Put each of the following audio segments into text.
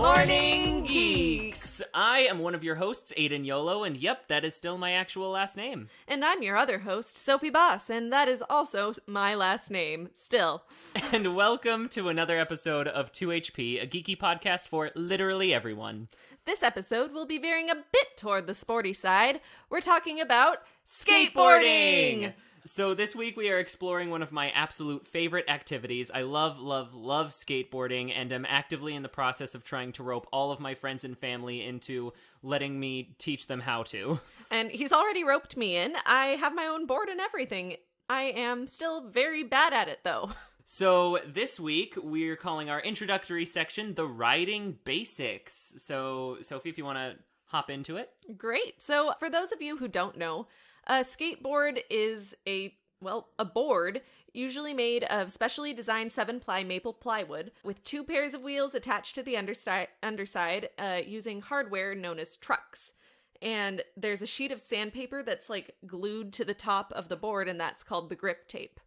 Morning Geeks! I am one of your hosts, Aiden Yolo, and yep, that is still my actual last name. And I'm your other host, Sophia Bos, and that is also my last name, still. And welcome to another episode of 2HP, a geeky podcast for literally everyone. This episode will be veering a bit toward the sporty side. We're talking about skateboarding! So this week we are exploring one of my absolute favorite activities. I love skateboarding, and am actively in the process of trying to rope all of my friends and family into letting me teach them how to. And he's already roped me in. I have my own board and everything. I am still very bad at it, though. So this week we're calling our introductory section the Riding Basics. So Sophie, if you want to hop into it. Great. So for those of you who don't know, a skateboard is a board usually made of specially designed 7-ply maple plywood with 2 pairs of wheels attached to the underside using hardware known as trucks. And there's a sheet of sandpaper that's like glued to the top of the board, and that's called the grip tape.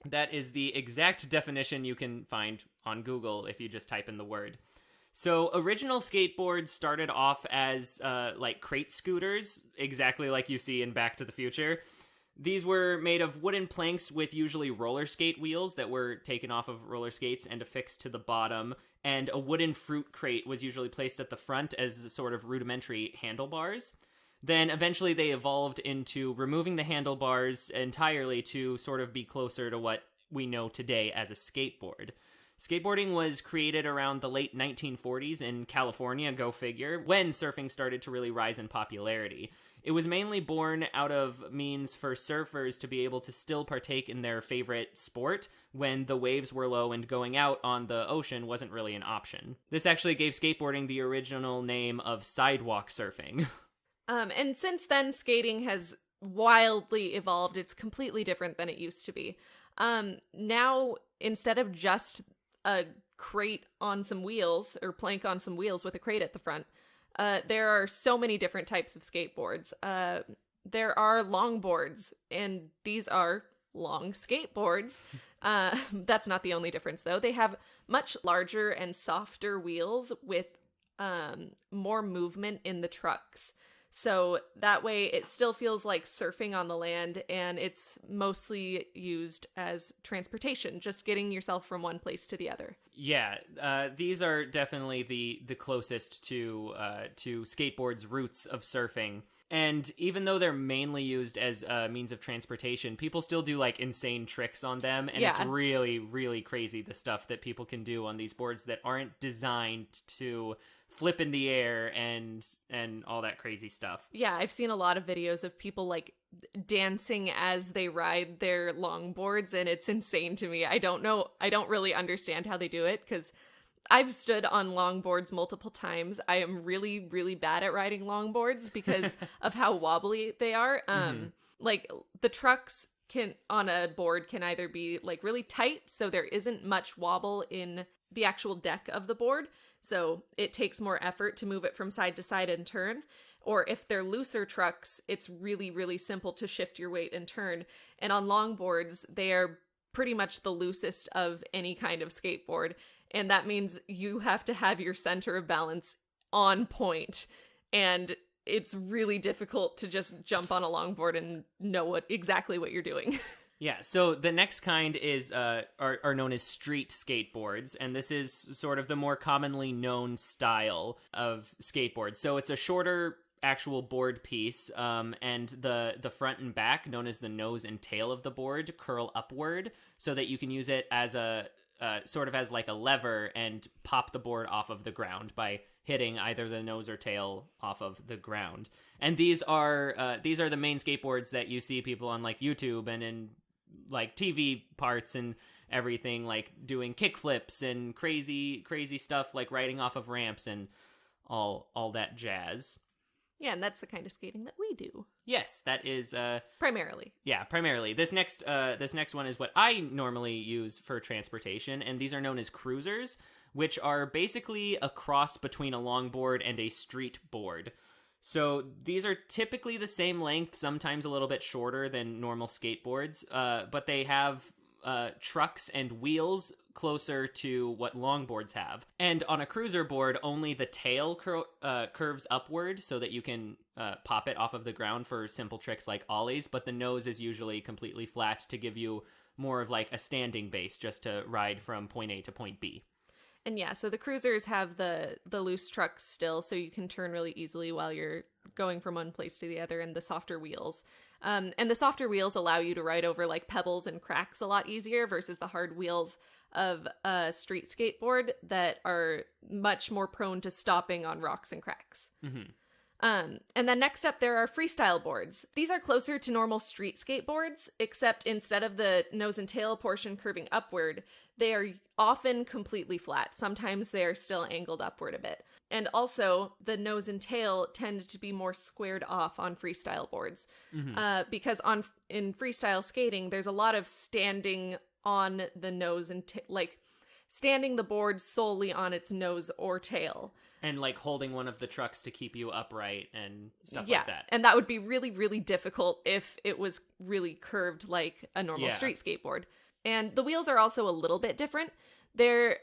That is the exact definition you can find on Google if you just type in the word. So original skateboards started off as like crate scooters, exactly like you see in Back to the Future. These were made of wooden planks with usually roller skate wheels that were taken off of roller skates and affixed to the bottom, and a wooden fruit crate was usually placed at the front as sort of rudimentary handlebars. Then eventually they evolved into removing the handlebars entirely to sort of be closer to what we know today as a skateboard. Skateboarding was created around the late 1940s in California, go figure, when surfing started to really rise in popularity. It was mainly born out of means for surfers to be able to still partake in their favorite sport when the waves were low and going out on the ocean wasn't really an option. This actually gave skateboarding the original name of sidewalk surfing. And since then, skating has wildly evolved. It's completely different than it used to be. Now, instead of just a crate on some wheels, or plank on some wheels with a crate at the front, there are so many different types of skateboards. There are longboards, and these are long skateboards. That's not the only difference, though. They have much larger and softer wheels with more movement in the trucks. So that way it still feels like surfing on the land, and it's mostly used as transportation, just getting yourself from one place to the other. Yeah, these are definitely the closest to skateboards' roots of surfing. And even though they're mainly used as a means of transportation, people still do like insane tricks on them. And It's really, really crazy the stuff that people can do on these boards that aren't designed to flip in the air and all that crazy stuff. Yeah, I've seen a lot of videos of people like dancing as they ride their longboards, and it's insane to me. I don't really understand how they do it, because I've stood on longboards multiple times. I am really, really bad at riding longboards because of how wobbly they are. Like the trucks on a board can either be like really tight, so there isn't much wobble in the actual deck of the board, so it takes more effort to move it from side to side and turn. Or if they're looser trucks, it's really, really simple to shift your weight and turn. And on longboards, they are pretty much the loosest of any kind of skateboard. And that means you have to have your center of balance on point. And it's really difficult to just jump on a longboard and know exactly what you're doing. Yeah, so the next kind is are known as street skateboards, and this is sort of the more commonly known style of skateboard. So it's a shorter actual board piece, and the front and back, known as the nose and tail of the board, curl upward so that you can use it as a sort of as like a lever and pop the board off of the ground by hitting either the nose or tail off of the ground. And these are the main skateboards that you see people on like YouTube and in like TV parts and everything, like doing kick flips and crazy stuff, like riding off of ramps and all that jazz. Yeah, and that's the kind of skating that we do. Yes, that is primarily. Yeah, primarily. This next one is what I normally use for transportation, and these are known as cruisers, which are basically a cross between a longboard and a street board. So these are typically the same length, sometimes a little bit shorter than normal skateboards, but they have trucks and wheels closer to what longboards have. And on a cruiser board, only the tail curves upward so that you can pop it off of the ground for simple tricks like ollies, but the nose is usually completely flat to give you more of like a standing base just to ride from point A to point B. And yeah, so the cruisers have the loose trucks still, so you can turn really easily while you're going from one place to the other, and the softer wheels. And the softer wheels allow you to ride over like pebbles and cracks a lot easier versus the hard wheels of a street skateboard that are much more prone to stopping on rocks and cracks. Mm-hmm. And then next up, there are freestyle boards. These are closer to normal street skateboards, except instead of the nose and tail portion curving upward, they are often completely flat. Sometimes they are still angled upward a bit. And also, the nose and tail tend to be more squared off on freestyle boards. Mm-hmm. Because in freestyle skating, there's a lot of standing on the nose and standing the board solely on its nose or tail. And like holding one of the trucks to keep you upright and stuff like that. And that would be really, really difficult if it was really curved like a normal street skateboard. And the wheels are also a little bit different. They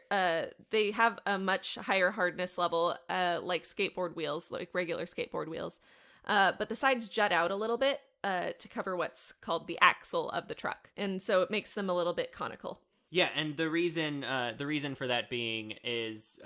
have a much higher hardness level, like skateboard wheels, like regular skateboard wheels. But the sides jut out a little bit to cover what's called the axle of the truck. And so it makes them a little bit conical. Yeah, and the reason for that being is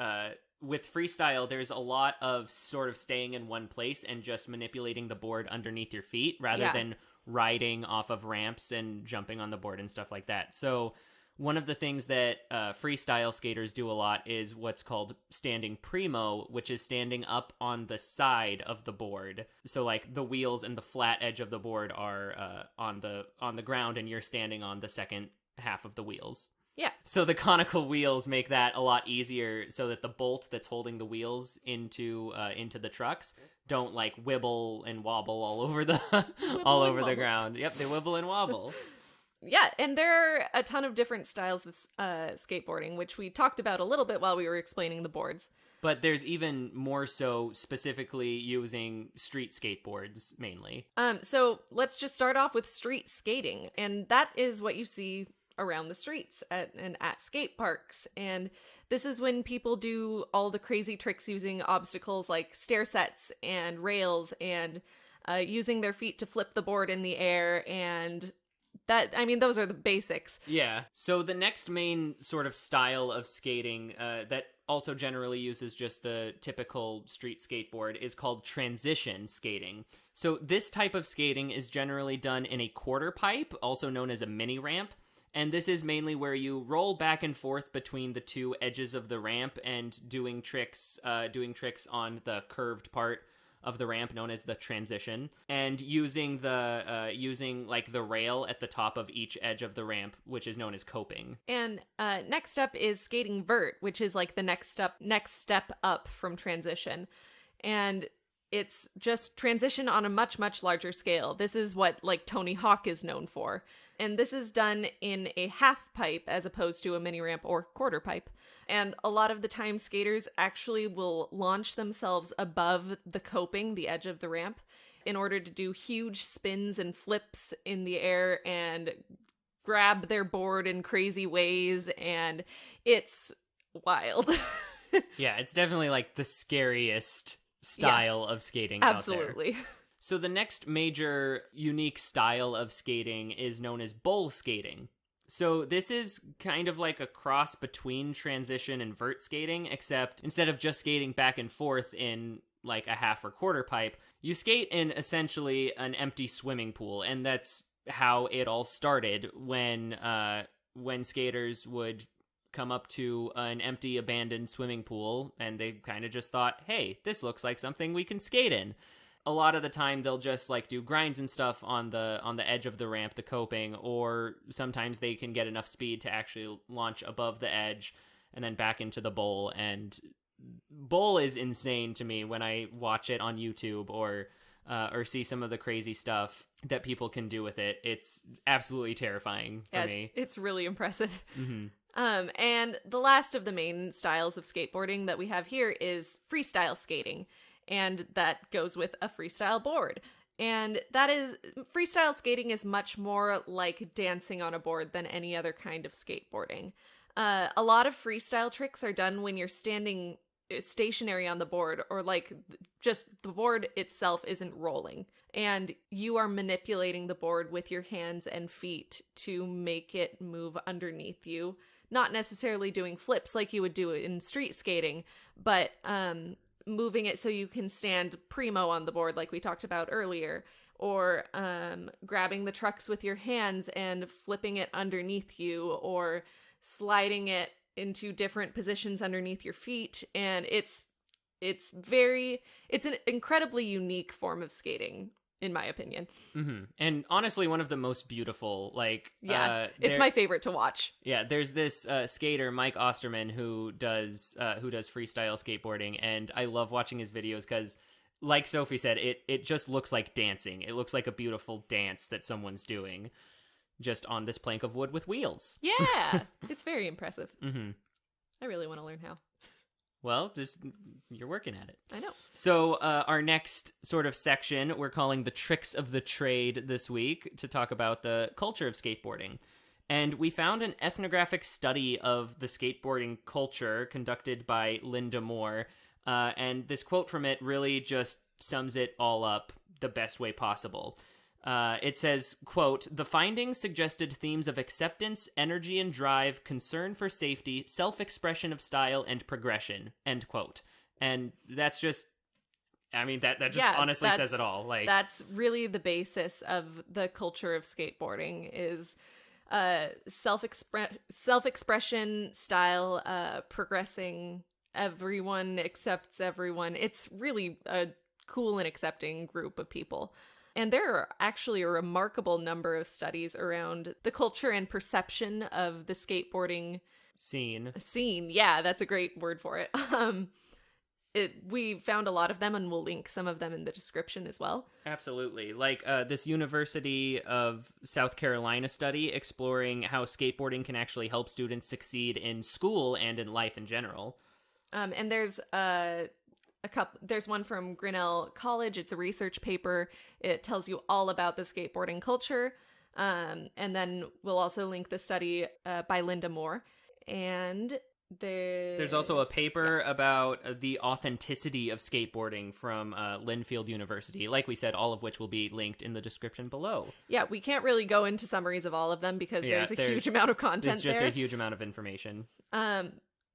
with freestyle, there's a lot of sort of staying in one place and just manipulating the board underneath your feet rather than riding off of ramps and jumping on the board and stuff like that. So one of the things that freestyle skaters do a lot is what's called standing primo, which is standing up on the side of the board. So like the wheels and the flat edge of the board are on the ground, and you're standing on the second half of the wheels. Yeah. So the conical wheels make that a lot easier so that the bolt that's holding the wheels into the trucks don't like wibble and wobble all over the the ground. Yep, they wibble and wobble. Yeah, and there are a ton of different styles of skateboarding, which we talked about a little bit while we were explaining the boards. But there's even more so specifically using street skateboards mainly. So let's just start off with street skating, and that is what you see around the streets at skate parks. And this is when people do all the crazy tricks using obstacles like stair sets and rails and using their feet to flip the board in the air. And those are the basics. Yeah. So the next main sort of style of skating that also generally uses just the typical street skateboard is called transition skating. So this type of skating is generally done in a quarter pipe, also known as a mini ramp. And this is mainly where you roll back and forth between the two edges of the ramp and doing tricks on the curved part of the ramp known as the transition, and using like the rail at the top of each edge of the ramp, which is known as coping. And next up is skating vert, which is like the next step up from transition. And it's just transition on a much, much larger scale. This is what like Tony Hawk is known for. And this is done in a half pipe as opposed to a mini ramp or quarter pipe. And a lot of the time skaters actually will launch themselves above the coping, the edge of the ramp, in order to do huge spins and flips in the air and grab their board in crazy ways. And it's wild. Yeah, it's definitely like the scariest style of skating out there. Absolutely. So the next major unique style of skating is known as bowl skating. So this is kind of like a cross between transition and vert skating, except instead of just skating back and forth in like a half or quarter pipe, you skate in essentially an empty swimming pool. And that's how it all started when skaters would come up to an empty abandoned swimming pool and they kind of just thought, hey, this looks like something we can skate in. A lot of the time they'll just like do grinds and stuff on the edge of the ramp, the coping, or sometimes they can get enough speed to actually launch above the edge and then back into the bowl. And bowl is insane to me when I watch it on YouTube or see some of the crazy stuff that people can do with it. It's absolutely terrifying for me. It's really impressive. Mm-hmm. And the last of the main styles of skateboarding that we have here is freestyle skating. And that goes with a freestyle board. And freestyle skating is much more like dancing on a board than any other kind of skateboarding. A lot of freestyle tricks are done when you're standing stationary on the board, or like just the board itself isn't rolling, and you are manipulating the board with your hands and feet to make it move underneath you. Not necessarily doing flips like you would do in street skating, but moving it so you can stand primo on the board like we talked about earlier, or grabbing the trucks with your hands and flipping it underneath you, or sliding it into different positions underneath your feet. And it's an incredibly unique form of skating, in my opinion. Mm-hmm. And honestly, one of the most beautiful, like, it's my favorite to watch. Yeah, there's this skater, Mike Osterman, who does freestyle skateboarding, and I love watching his videos because, like Sophie said, it just looks like dancing. It looks like a beautiful dance that someone's doing just on this plank of wood with wheels. Yeah, it's very impressive. Mm-hmm. I really want to learn how. Well, you're working at it. I know. So our next sort of section, we're calling the tricks of the trade this week, to talk about the culture of skateboarding. And we found an ethnographic study of the skateboarding culture conducted by Linda Moore. And this quote from it really just sums it all up the best way possible. It says, quote, "The findings suggested themes of acceptance, energy and drive, concern for safety, self-expression of style, and progression," end quote. And that's just, I mean, that just honestly says it all. Like, that's really the basis of the culture of skateboarding is self-expression, style, progressing. Everyone accepts everyone. It's really a cool and accepting group of people. And there are actually a remarkable number of studies around the culture and perception of the skateboarding scene. Yeah, that's a great word for it. We found a lot of them, and we'll link some of them in the description as well. Absolutely. Like this University of South Carolina study exploring how skateboarding can actually help students succeed in school and in life in general. And there's there's one from Grinnell College. It's a research paper. It tells you all about the skateboarding culture. And then we'll also link the study by Linda Moore. And there's also a paper about the authenticity of skateboarding from Linfield University. Like we said, all of which will be linked in the description below. Yeah, we can't really go into summaries of all of them because there's a huge amount of content there. There's just a huge amount of information.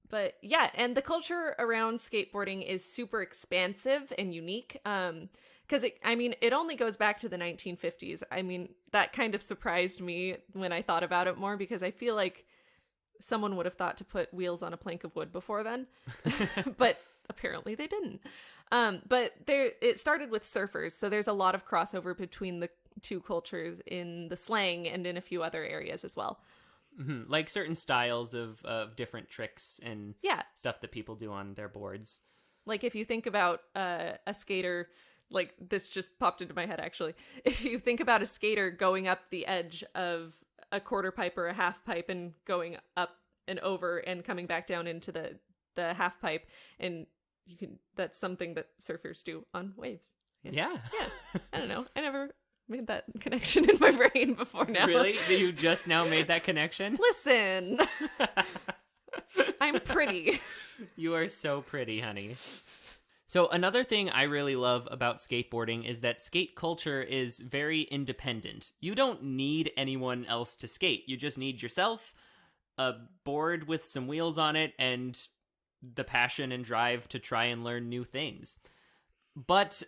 But yeah, and the culture around skateboarding is super expansive and unique. Because it only goes back to the 1950s. I mean, that kind of surprised me when I thought about it more, because I feel like someone would have thought to put wheels on a plank of wood before then, but apparently they didn't. But it started with surfers, so there's a lot of crossover between the two cultures in the slang and in a few other areas as well. Mm-hmm. Like certain styles of different tricks and stuff that people do on their boards. Like if you think about a skater, like this just popped into my head actually. If you think about a skater going up the edge of a quarter pipe or a half pipe and going up and over and coming back down into the half pipe, and that's something that surfers do on waves. Yeah. I don't know. I never made that connection in my brain before now. Really? You just now made that connection? Listen. I'm pretty. You are so pretty, honey. So another thing I really love about skateboarding is that skate culture is very independent. You don't need anyone else to skate. You just need yourself, a board with some wheels on it, and the passion and drive to try and learn new things. But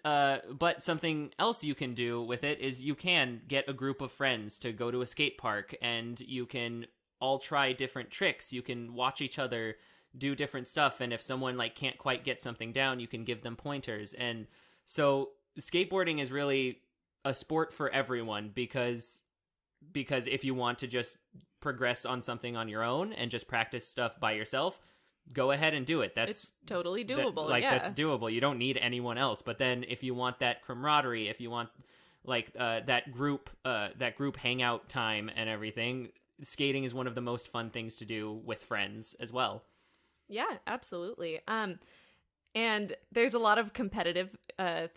something else you can do with it is you can get a group of friends to go to a skate park, and you can all try different tricks. You can watch each other do different stuff, and if someone can't quite get something down, you can give them pointers. And so skateboarding is really a sport for everyone, because if you want to just progress on something on your own and just practice stuff by yourself, go ahead and do it. It's totally doable. That's doable. You don't need anyone else. But then if you want that camaraderie, if you want that group hangout time and everything, skating is one of the most fun things to do with friends as well. Yeah, absolutely. And And there's a lot of competitive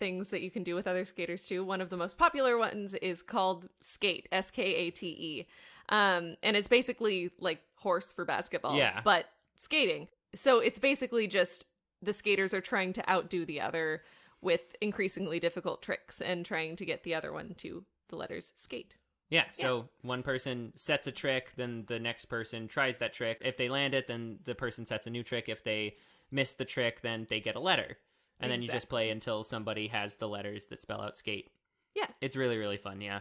things that you can do with other skaters too. One of the most popular ones is called skate, Skate. And it's basically like horse for basketball, but skating. So it's basically just the skaters are trying to outdo the other with increasingly difficult tricks and trying to get the other one to the letters skate. Yeah, so one person sets a trick, then the next person tries that trick. If they land it, then the person sets a new trick. If they miss the trick, then they get a letter. And then you just play until somebody has the letters that spell out skate. Yeah. It's really, really fun, yeah.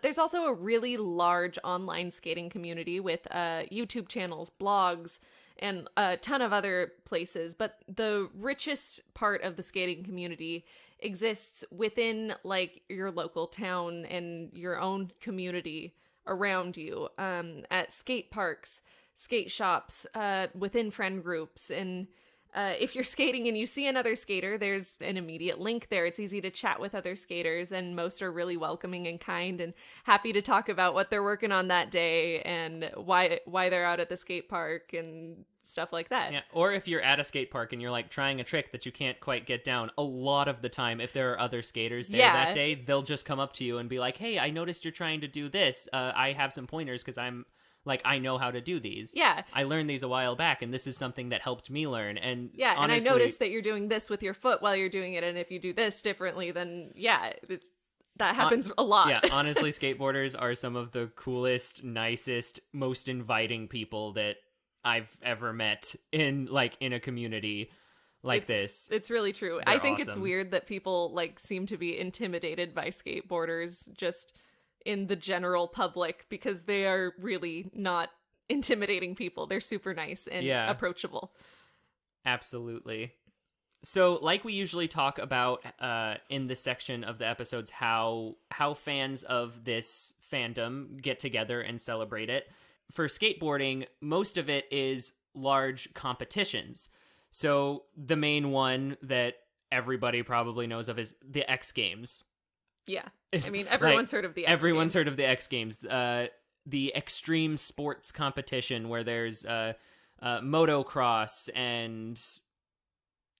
There's also a really large online skating community with YouTube channels, blogs, and a ton of other places. But the richest part of the skating community exists within like your local town and your own community around you, at skate parks, skate shops, within friend groups. And if you're skating and you see another skater, there's an immediate link there. It's easy to chat with other skaters, and most are really welcoming and kind and happy to talk about what they're working on that day and why they're out at the skate park and stuff like that. Yeah, or if you're at a skate park and you're like trying a trick that you can't quite get down, a lot of the time, if there are other skaters there that day, they'll just come up to you and be like, "Hey, I noticed you're trying to do this. I have some pointers because I know how to do these. Yeah. I learned these a while back, and this is something that helped me learn." And yeah, honestly, and I noticed that you're doing this with your foot while you're doing it, and if you do this differently, then that happens a lot. Yeah, honestly, skateboarders are some of the coolest, nicest, most inviting people that I've ever met in a community like this. It's really true. They're I think awesome. it's weird that people like seem to be intimidated by skateboarders just in the general public, because they are really not intimidating people. They're super nice and approachable. Absolutely. So, like we usually talk about in this section of the episodes, how fans of this fandom get together and celebrate it. For skateboarding, most of it is large competitions. So, the main one that everybody probably knows of is the X Games. Yeah. I mean, everyone's heard of the X Games. Everyone's heard of the X Games. The extreme sports competition where there's motocross, and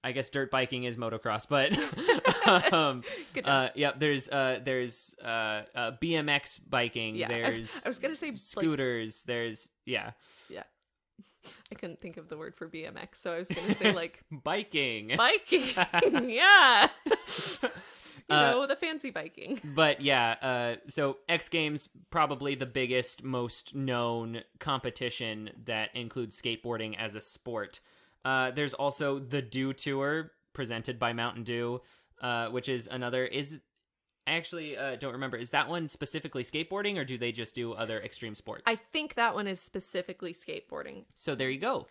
I guess dirt biking is motocross, but Good job. there's BMX biking. Yeah. There's I was gonna say scooters. There's yeah. I couldn't think of the word for BMX, so I was gonna say like biking. Yeah. The fancy biking. But yeah, so X Games, probably the biggest, most known competition that includes skateboarding as a sport. There's also the Dew Tour, presented by Mountain Dew, which is another... I actually don't remember. Is that one specifically skateboarding, or do they just do other extreme sports? I think that one is specifically skateboarding. So there you go.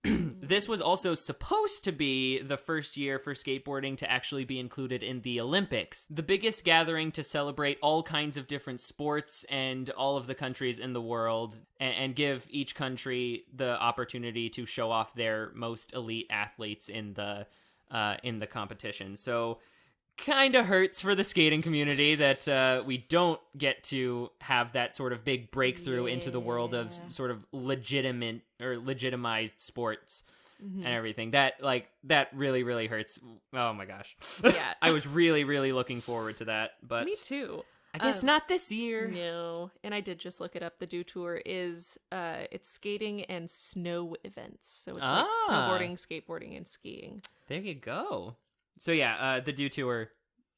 This was also supposed to be the first year for skateboarding to actually be included in the Olympics, the biggest gathering to celebrate all kinds of different sports and all of the countries in the world, and give each country the opportunity to show off their most elite athletes in the competition. So kind of hurts for the skating community that we don't get to have that sort of big breakthrough into the world of sort of legitimate or legitimized sports and everything. That really, really hurts. Oh my gosh. Yeah. I was really, really looking forward to that, but me too. I guess not this year. No. And I did just look it up. The Dew Tour is it's skating and snow events. So it's like snowboarding, skateboarding, and skiing. There you go. So yeah, the Dew Tour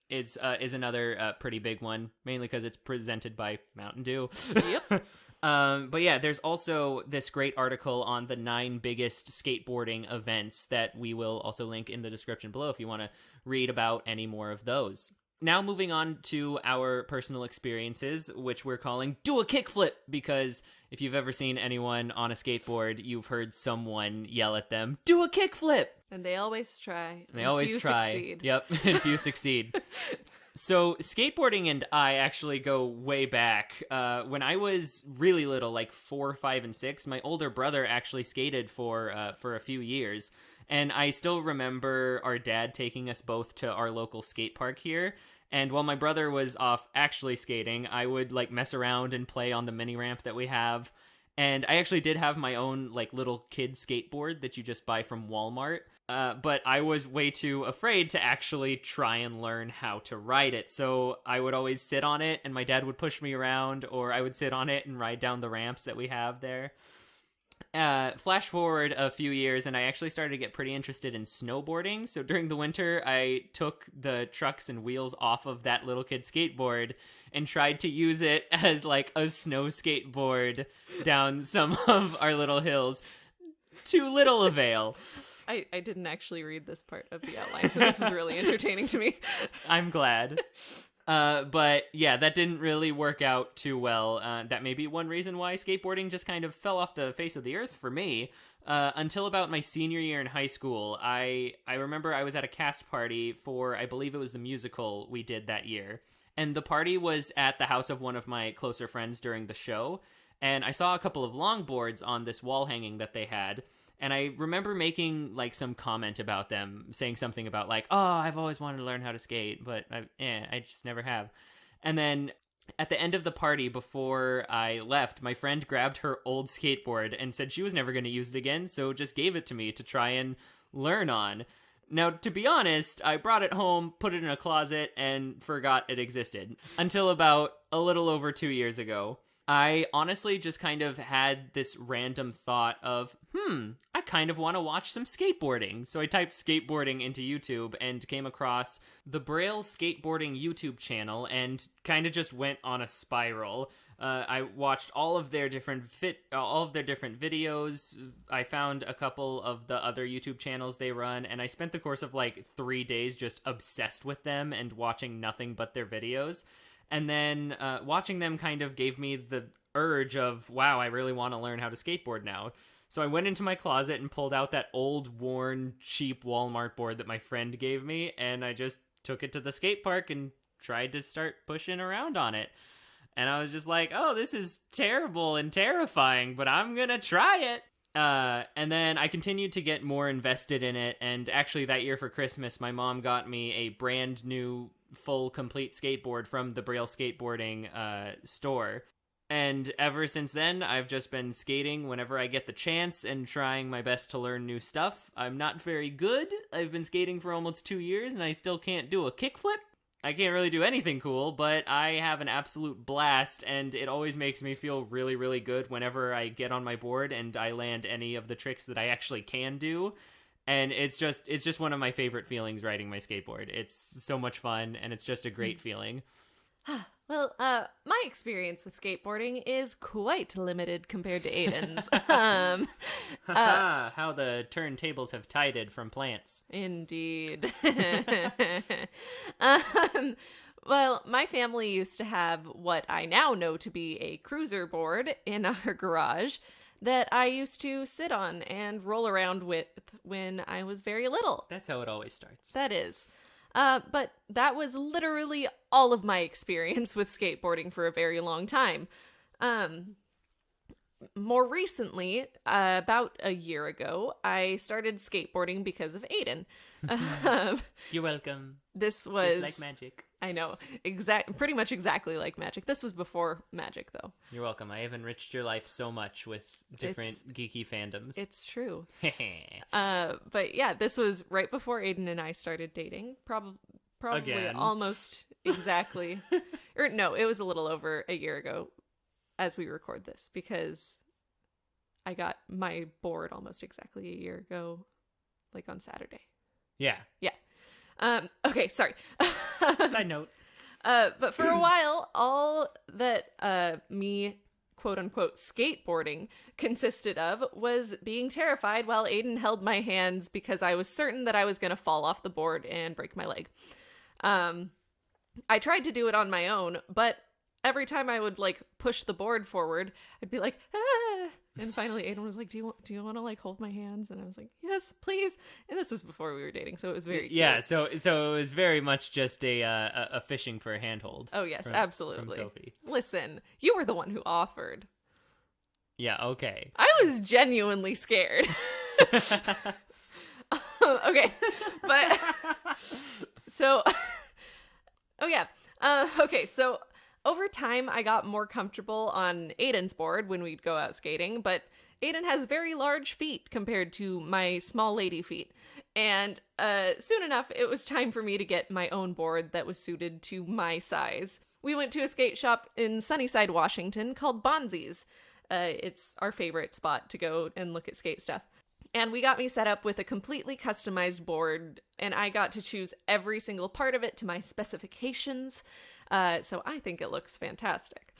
is another pretty big one, mainly because it's presented by Mountain Dew. Yep. But yeah, there's also this great article on the 9 biggest skateboarding events that we will also link in the description below if you want to read about any more of those. Now moving on to our personal experiences, which we're calling Do a Kickflip, because if you've ever seen anyone on a skateboard, you've heard someone yell at them, "Do a kickflip!" And they always try. And they always try. Succeed. Yep, and few succeed. So skateboarding and I actually go way back. When I was really little, like 4, 5, and 6, my older brother actually skated for a few years. And I still remember our dad taking us both to our local skate park here. And while my brother was off actually skating, I would like mess around and play on the mini ramp that we have. And I actually did have my own like little kid skateboard that you just buy from Walmart. But I was way too afraid to actually try and learn how to ride it. So I would always sit on it and my dad would push me around, or I would sit on it and ride down the ramps that we have there. Flash forward a few years and I actually started to get pretty interested in snowboarding. So during the winter, I took the trucks and wheels off of that little kid skateboard and tried to use it as like a snow skateboard down some of our little hills. To little avail. I didn't actually read this part of the outline, so this is really entertaining to me. I'm glad. But yeah, that didn't really work out too well. That may be one reason why skateboarding just kind of fell off the face of the earth for me. Until about my senior year in high school, I remember I was at a cast party for, I believe it was the musical we did that year. And the party was at the house of one of my closer friends during the show. And I saw a couple of longboards on this wall hanging that they had. And I remember making, like, some comment about them, saying something about, like, oh, I've always wanted to learn how to skate, but I just never have. And then at the end of the party, before I left, my friend grabbed her old skateboard and said she was never going to use it again, so just gave it to me to try and learn on. Now, to be honest, I brought it home, put it in a closet, and forgot it existed. Until about a little over 2 years ago. I honestly just kind of had this random thought of, I kind of want to watch some skateboarding. So I typed skateboarding into YouTube and came across the Braille Skateboarding YouTube channel and kind of just went on a spiral. I watched all of their different videos. I found a couple of the other YouTube channels they run, and I spent the course of like 3 days just obsessed with them and watching nothing but their videos. And then watching them kind of gave me the urge of, wow, I really want to learn how to skateboard now. So I went into my closet and pulled out that old, worn, cheap Walmart board that my friend gave me, and I just took it to the skate park and tried to start pushing around on it. And I was just like, oh, this is terrible and terrifying, but I'm gonna try it. And then I continued to get more invested in it, and actually that year for Christmas, my mom got me a brand new full complete skateboard from the Braille Skateboarding store. And ever since then, I've just been skating whenever I get the chance and trying my best to learn new stuff. I'm not very good. I've been skating for almost 2 years and I still can't do a kickflip. I can't really do anything cool, but I have an absolute blast, and it always makes me feel really, really good whenever I get on my board and I land any of the tricks that I actually can do. And it's just one of my favorite feelings riding my skateboard. It's so much fun, and it's just a great feeling. Well, my experience with skateboarding is quite limited compared to Aiden's. How the turntables have tided from plants. Indeed. Well, my family used to have what I now know to be a cruiser board in our garage that I used to sit on and roll around with when I was very little. That's how it always starts. That is. But that was literally all of my experience with skateboarding for a very long time. More recently, about a year ago, I started skateboarding because of Aiden. You're welcome. This was... Just like magic. I know. Pretty much exactly like magic. This was before magic, though. You're welcome. I have enriched your life so much with different geeky fandoms. It's true. But yeah, this was right before Aiden and I started dating. Probably Again. Almost exactly. Or no, it was a little over a year ago as we record this, because I got my board almost exactly a year ago, like on Saturday. Yeah. Yeah. Okay, sorry. Side note. But for a while, all that me, quote unquote, skateboarding consisted of was being terrified while Aiden held my hands because I was certain that I was going to fall off the board and break my leg. I tried to do it on my own, but every time I would like push the board forward, I'd be like, ah! And finally Aiden was like, do you want to like hold my hands? And I was like, yes, please. And this was before we were dating, so it was very cute. So it was very much just a fishing for a handhold. Oh yes, absolutely. From Sophie. Listen, you were the one who offered. Yeah, okay. I was genuinely scared. Okay. But so okay, so Over time, I got more comfortable on Aiden's board when we'd go out skating, but Aiden has very large feet compared to my small lady feet. And soon enough, it was time for me to get my own board that was suited to my size. We went to a skate shop in Sunnyside, Washington called Bonzi's. It's our favorite spot to go and look at skate stuff. And we got me set up with a completely customized board, and I got to choose every single part of it to my specifications. So I think it looks fantastic.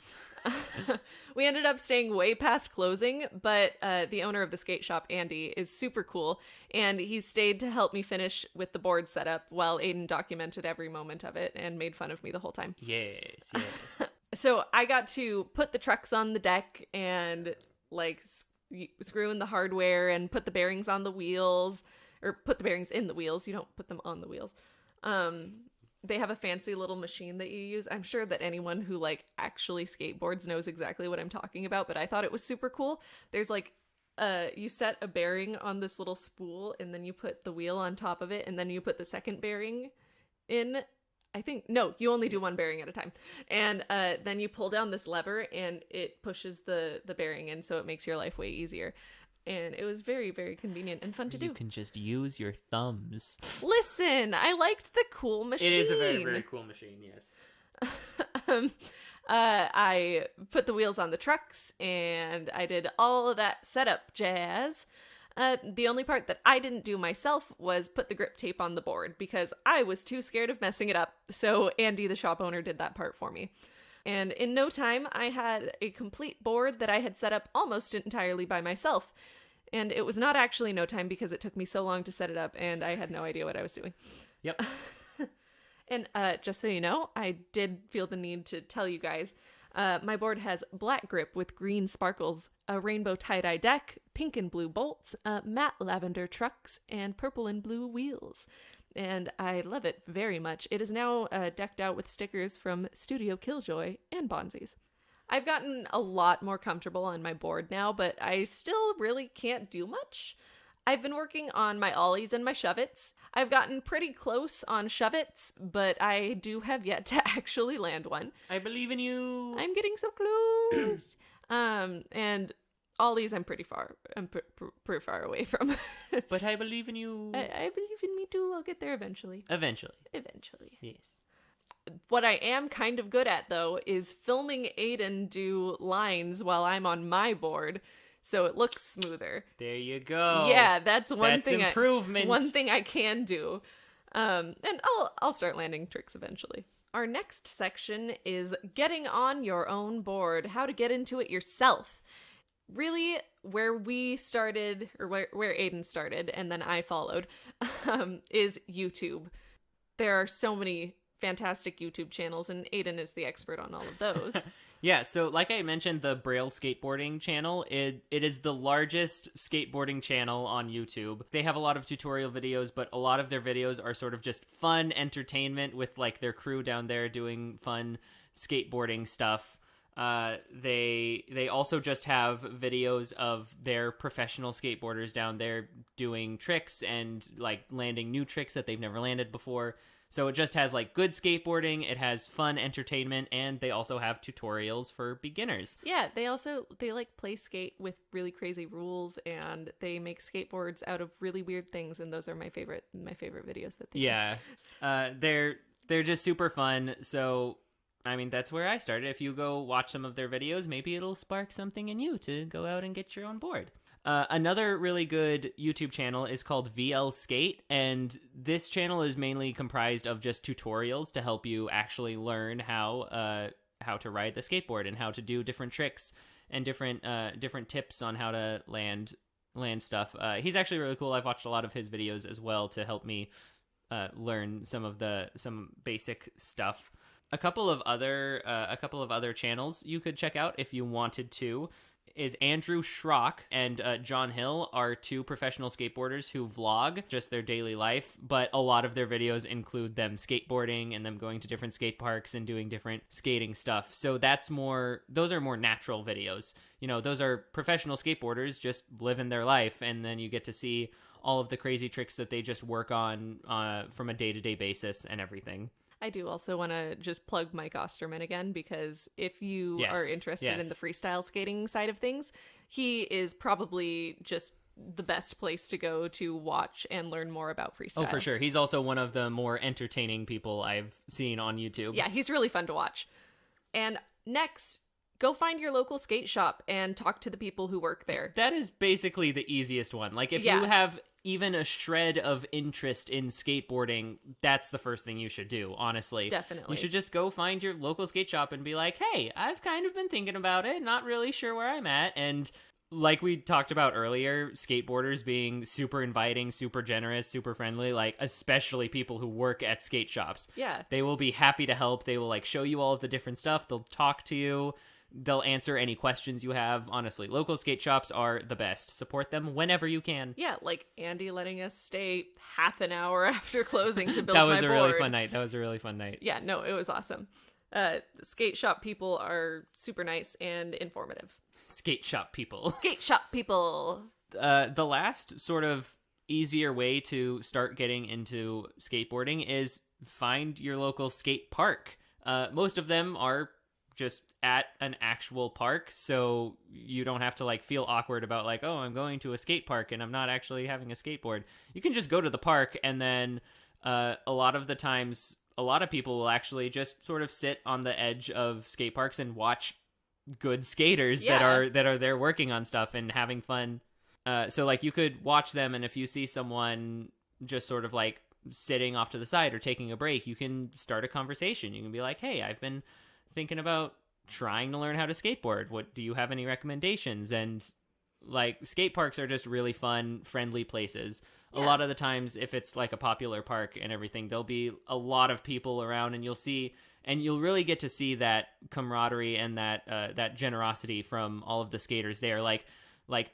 We ended up staying way past closing, but the owner of the skate shop, Andy, is super cool, and he stayed to help me finish with the board setup while Aiden documented every moment of it and made fun of me the whole time. Yes. So I got to put the trucks on the deck and like screw in the hardware and put the bearings on the wheels, or put the bearings in the wheels. You don't put them on the wheels. They have a fancy little machine that you use. I'm sure that anyone who like actually skateboards knows exactly what I'm talking about, but I thought it was super cool. There's like you set a bearing on this little spool, and then you put the wheel on top of it, and then you put the second bearing in. I think, no, you only do one bearing at a time. And then you pull down this lever and it pushes the bearing in, so it makes your life way easier. And it was very, very convenient and fun to do. You can just use your thumbs. Listen, I liked the cool machine. It is a very, very cool machine, yes. I put the wheels on the trucks and I did all of that setup jazz. The only part that I didn't do myself was put the grip tape on the board because I was too scared of messing it up. So Andy, the shop owner, did that part for me. And in no time, I had a complete board that I had set up almost entirely by myself. And it was not actually no time because it took me so long to set it up and I had no idea what I was doing. Yep. And just so you know, I did feel the need to tell you guys, my board has black grip with green sparkles, a rainbow tie-dye deck, pink and blue bolts, matte lavender trucks, and purple and blue wheels. And I love it very much. It is now decked out with stickers from Studio Killjoy and Bonzi's. I've gotten a lot more comfortable on my board now, but I still really can't do much. I've been working on my ollies and my shove-its. I've gotten pretty close on shove-its, but I do have yet to actually land one. I believe in you. I'm getting so close. And ollies I'm pretty far away from. But I believe in you. I believe in me too. I'll get there eventually. Eventually. Yes. What I am kind of good at, though, is filming Aiden do lines while I'm on my board, so it looks smoother. There you go. Yeah, that's one thing. Improvement. One thing I can do, and I'll start landing tricks eventually. Our next section is getting on your own board, how to get into it yourself. Really, where we started, or where Aiden started, and then I followed, is YouTube. There are so many fantastic YouTube channels, and Aiden is the expert on all of those. Yeah, so like I mentioned, the Braille Skateboarding channel, it is the largest skateboarding channel on YouTube. They have a lot of tutorial videos, but a lot of their videos are sort of just fun entertainment with like their crew down there doing fun skateboarding stuff. They also just have videos of their professional skateboarders down there doing tricks and like landing new tricks that they've never landed before. So it just has like good skateboarding, it has fun entertainment, and they also have tutorials for beginners. Yeah, they like play skate with really crazy rules, and they make skateboards out of really weird things, and those are my favorite videos that they do. They're just super fun. So I mean, that's where I started. If you go watch some of their videos, maybe it'll spark something in you to go out and get your own board. Another really good YouTube channel is called VL Skate, and this channel is mainly comprised of just tutorials to help you actually learn how to ride the skateboard and how to do different tricks and different tips on how to land stuff. He's actually really cool. I've watched a lot of his videos as well to help me learn some basic stuff. A couple of other channels you could check out if you wanted to is Andrew Schrock and John Hill are two professional skateboarders who vlog just their daily life, but a lot of their videos include them skateboarding and them going to different skate parks and doing different skating stuff. So those are more natural videos. You know, those are professional skateboarders just living their life, and then you get to see all of the crazy tricks that they just work on from a day-to-day basis and everything. I do also want to just plug Mike Osterman again, because if you Yes, are interested in the freestyle skating side of things, he is probably just the best place to go to watch and learn more about freestyle. Oh, for sure. He's also one of the more entertaining people I've seen on YouTube. Yeah, he's really fun to watch. And next, go find your local skate shop and talk to the people who work there. That is basically the easiest one. Like, if you have even a shred of interest in skateboarding, that's the first thing you should do, honestly. Definitely. You should just go find your local skate shop and be like, hey, I've kind of been thinking about it, not really sure where I'm at. And like we talked about earlier, skateboarders being super inviting, super generous, super friendly, like especially people who work at skate shops. Yeah. They will be happy to help. They will like show you all of the different stuff. They'll talk to you. They'll answer any questions you have. Honestly, local skate shops are the best. Support them whenever you can. Yeah, like Andy letting us stay half an hour after closing to build That was my a board. really fun night. That was a really fun night. Yeah, no, it was awesome. Skate shop people are super nice and informative. Skate shop people. Skate shop people. The last sort of easier way to start getting into skateboarding is find your local skate park. Most of them are just at an actual park, so you don't have to like feel awkward about like, oh, I'm going to a skate park and I'm not actually having a skateboard. You can just go to the park, and then a lot of the times, a lot of people will actually just sort of sit on the edge of skate parks and watch good skaters that are there working on stuff and having fun. So like you could watch them, and if you see someone just sort of like sitting off to the side or taking a break, you can start a conversation. You can be like, hey, I've been thinking about trying to learn how to skateboard. What do you have any recommendations? And like skate parks are just really fun, friendly places. A lot of the times, if it's like a popular park and everything, there'll be a lot of people around, and you'll really get to see that camaraderie and that generosity from all of the skaters there. Like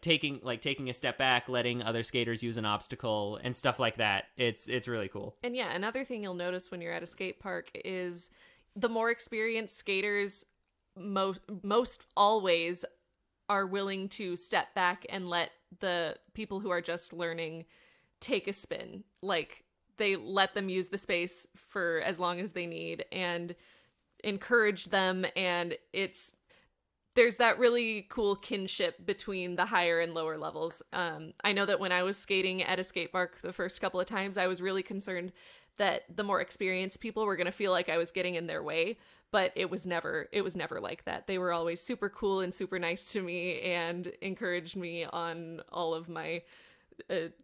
taking a step back, letting other skaters use an obstacle and stuff like that. It's really cool. And yeah, another thing you'll notice when you're at a skate park is the more experienced skaters most always are willing to step back and let the people who are just learning take a spin. Like, they let them use the space for as long as they need and encourage them, and there's that really cool kinship between the higher and lower levels. I know that when I was skating at a skate park the first couple of times, I was really concerned that the more experienced people were going to feel like I was getting in their way, but it was never like that. They were always super cool and super nice to me and encouraged me on all of my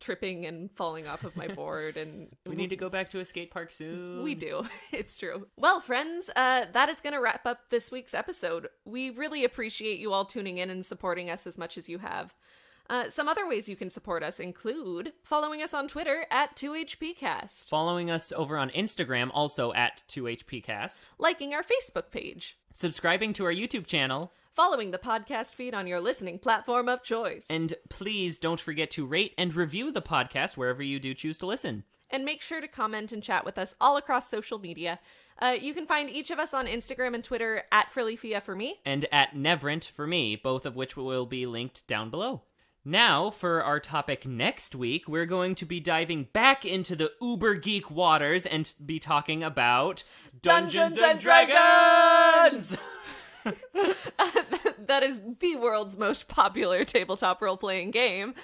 tripping and falling off of my board. And we need to go back to a skate park soon. We do. It's true. Well, friends, that is going to wrap up this week's episode. We really appreciate you all tuning in and supporting us as much as you have. Some other ways you can support us include following us on Twitter at 2HPcast, following us over on Instagram also at 2HPcast, liking our Facebook page, subscribing to our YouTube channel, following the podcast feed on your listening platform of choice. And please don't forget to rate and review the podcast wherever you do choose to listen. And make sure to comment and chat with us all across social media. You can find each of us on Instagram and Twitter at FrillyFia for me, and at Nevrint for me, both of which will be linked down below. Now, for our topic next week, we're going to be diving back into the uber geek waters and be talking about Dungeons and Dragons! That is the world's most popular tabletop role-playing game.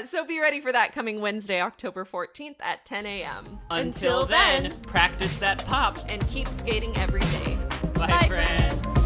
So be ready for that coming Wednesday, October 14th at 10 a.m. Until then, practice that pop and keep skating every day. Bye, friends.